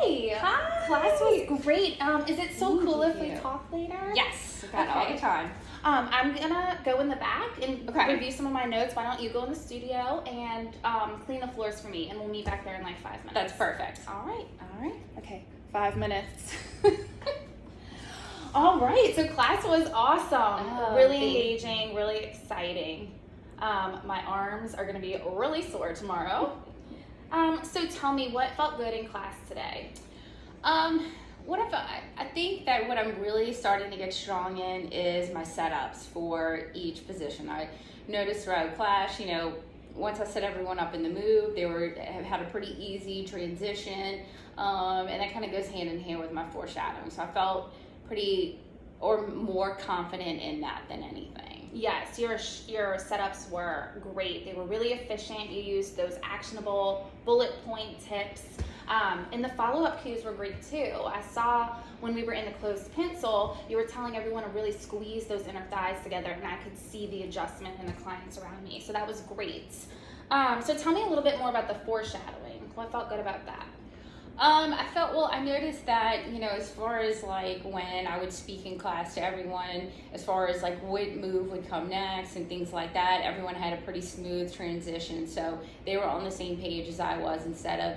Hi. Hi. Class was great. Is it so cool if we you. talk later? Yes, got all the time. I'm gonna go in the back and Okay. review some of my notes. Why don't you go in the studio and clean the floors for me, and we'll meet back there in like 5 minutes. That's perfect. All right. Okay, 5 minutes. All right, so class was awesome. Oh, Really thank engaging, really exciting. My arms are gonna be really sore tomorrow. So tell me, what felt good in class today? I think that what I'm really starting to get strong in is my setups for each position. I noticed throughout class, once I set everyone up in the move, have had a pretty easy transition, and that kind of goes hand in hand with my foreshadowing. So I felt more confident in that than anything. Yes, your setups were great. They were really efficient. You used those actionable bullet point tips. And the follow-up cues were great too. I saw when we were in the closed pencil, you were telling everyone to really squeeze those inner thighs together, and I could see the adjustment in the clients around me. So that was great. So tell me a little bit more about the foreshadowing. What felt good about that? I noticed that, as far as like when I would speak in class to everyone, as far as like what move would come next and things like that, everyone had a pretty smooth transition. So they were on the same page as I was, instead of,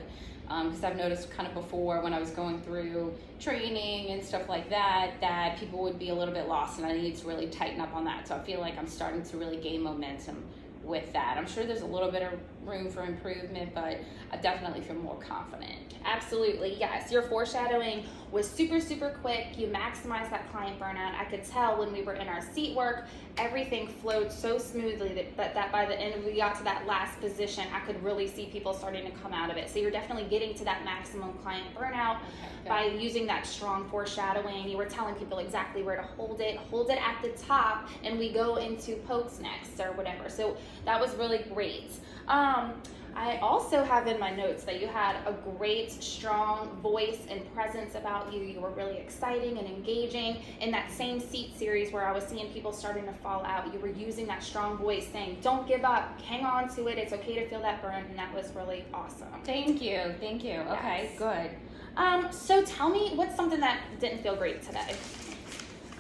because I've noticed kind of before when I was going through training and stuff like that people would be a little bit lost, and I need to really tighten up on that. So I feel like I'm starting to really gain momentum with that. I'm sure there's a little bit of room for improvement, but I definitely feel more confident. Absolutely, yes. Your foreshadowing was super, super quick. You maximized that client burnout. I could tell when we were in our seat work, everything flowed so smoothly that by the end, when we got to that last position, I could really see people starting to come out of it. So you're definitely getting to that maximum client burnout by using that strong foreshadowing. You were telling people exactly where to hold it at the top, and we go into pokes next or whatever. So that was really great. I also have in my notes that you had a great, strong voice and presence about you. You were really exciting and engaging. In that same seat series where I was seeing people starting to fall out, you were using that strong voice saying, don't give up, hang on to it, it's okay to feel that burn, and that was really awesome. Thank you. Yes. Okay, good. So tell me, what's something that didn't feel great today?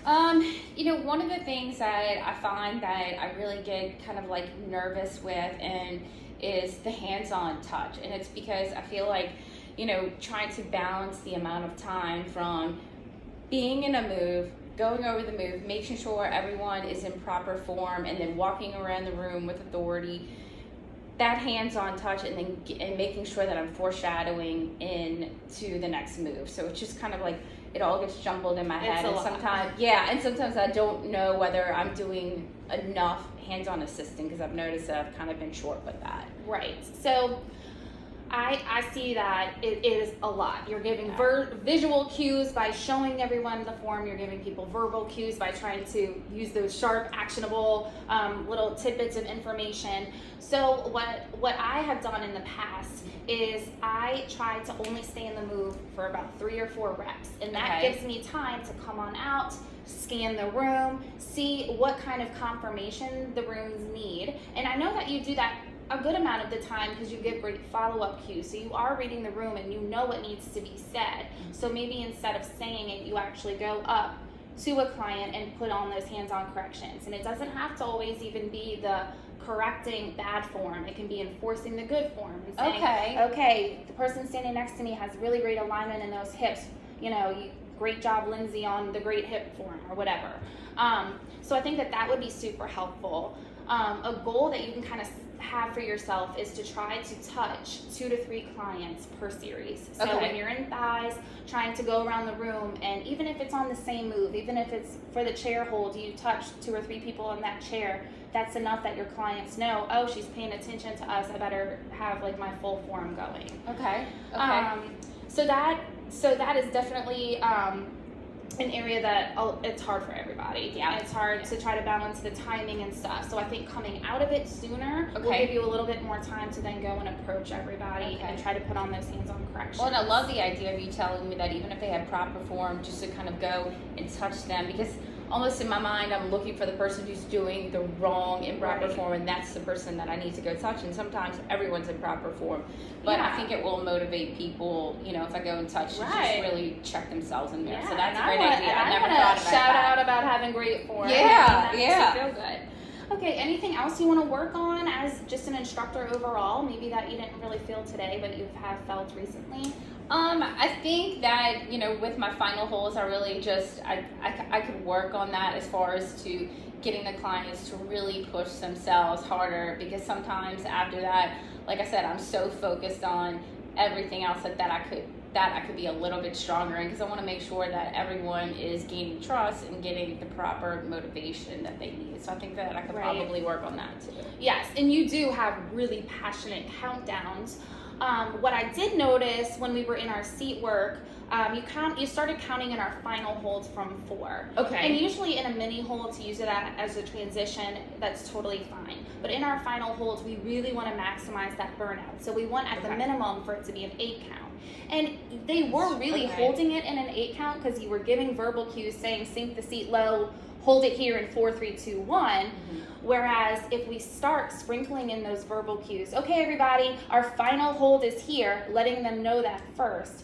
One of the things that I find that I really get kind of like nervous with is the hands-on touch. And it's because I feel like, trying to balance the amount of time from being in a move, going over the move, making sure everyone is in proper form, and then walking around the room with authority, that hands-on touch, and making sure that I'm foreshadowing into the next move. So it's just kind of like it all gets jumbled in my head, and sometimes I don't know whether I'm doing enough hands-on assisting, because I've noticed that I've kind of been short with that. Right. So I see that it is a lot. You're giving visual cues by showing everyone the form. You're giving people verbal cues by trying to use those sharp, actionable little tidbits of information. So what I have done in the past is I try to only stay in the move for about 3 or 4 reps. And that gives me time to come on out, scan the room, see what kind of confirmation the rooms need. And I know that you do that a good amount of the time because you give great follow-up cues. So you are reading the room and you know what needs to be said. So maybe instead of saying it, you actually go up to a client and put on those hands-on corrections. And it doesn't have to always even be the correcting bad form. It can be enforcing the good form and saying, okay, the person standing next to me has really great alignment in those hips. Great job, Lindsay, on the great hip form or whatever. So I think that would be super helpful. A goal that you can kind of have for yourself is to try to touch 2 to 3 clients per series. So when you're in thighs, trying to go around the room, and even if it's on the same move, even if it's for the chair hold, you touch 2 or 3 people in that chair, that's enough that your clients know, oh, she's paying attention to us, I better have like my full form going. Okay. So that is definitely an area that it's hard for everybody. Yeah. It's hard to try to balance the timing and stuff. So I think coming out of it sooner will give you a little bit more time to then go and approach everybody and try to put on those hands-on corrections. Well, and I love the idea of you telling me that even if they have proper form, just to kind of go and touch them, because almost in my mind, I'm looking for the person who's doing the wrong improper Right. form, and that's the person that I need to go touch. And sometimes everyone's in proper form, but Yeah. I think it will motivate people, you know, if I go and touch, to Right. just really check themselves in there. Yeah, So that's a and great idea. I never wanna thought about shout that. out about having great form. Yeah, That makes yeah. you feel good. Okay, anything else you want to work on as just an instructor overall? Maybe that you didn't really feel today, but you have felt recently? I think that, you know, with my final holds, I really just, I could work on that as far as to getting the clients to really push themselves harder, because sometimes after that, like I said, I'm so focused on everything else that I could be a little bit stronger in, because I want to make sure that everyone is gaining trust and getting the proper motivation that they need. So I think that I could Right. probably work on that too. Yes, and you do have really passionate countdowns. What I did notice when we were in our seat work, you started counting in our final holds from 4. Okay. And usually in a mini hold, to use it as a transition, that's totally fine. But in our final holds, we really want to maximize that burnout. So we want at the Okay. minimum for it to be an 8 count. And they were really Okay. holding it in an 8 count because you were giving verbal cues saying sink the seat low, hold it here in 4, 3, 2, 1. Whereas if we start sprinkling in those verbal cues, okay, everybody, our final hold is here, letting them know that first.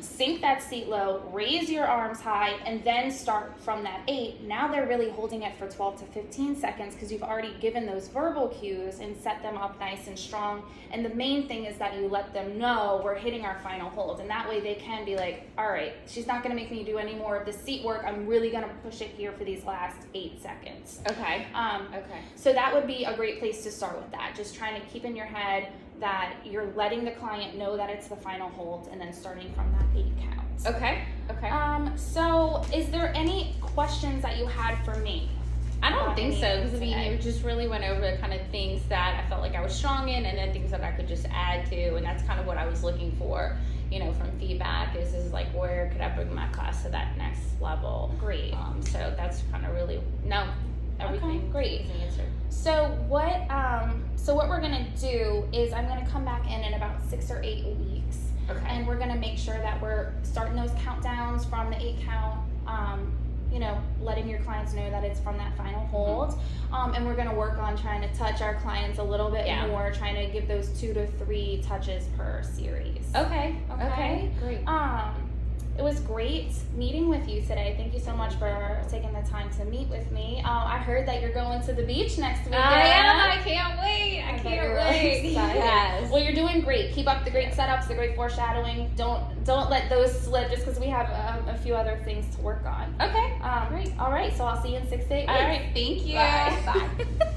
Sink that seat low, raise your arms high, and then start from that 8. Now they're really holding it for 12 to 15 seconds because you've already given those verbal cues and set them up nice and strong. And the main thing is that you let them know we're hitting our final hold. And that way they can be like, all right, she's not going to make me do any more of the seat work. I'm really going to push it here for these last 8 seconds. Okay. Okay. So that would be a great place to start with that. Just trying to keep in your head that you're letting the client know that it's the final hold and then starting from that 8 count. Okay. Okay. So is there any questions that you had for me? I don't think so, because I mean, today? you just really went over the kind of things that I felt like I was strong in, and then things that I could just add to, and that's kind of what I was looking for, you know, from feedback is like, where could I bring my class to that next level? Great. So that's kind of really, everything. Okay, great. is the answer. So what we're gonna do is I'm gonna come back in about 6 or 8 weeks, Okay. and we're gonna make sure that we're starting those countdowns from the 8 count. You know, letting your clients know that it's from that final hold. And we're gonna work on trying to touch our clients a little bit Yeah. more, trying to give those 2 to 3 touches per series. Okay. Okay. Great. It was great meeting with you today. Thank you so much for taking the time to meet with me. I heard that you're going to the beach next weekend. I am. I can't wait. I bet can't you're wait. excited. Yes. Well, you're doing great. Keep up the great setups, the great foreshadowing. Don't let those slip just because we have a few other things to work on. Okay. Great. All right. So I'll see you in 6 to 8 weeks. All right. Thank you. Bye. Bye.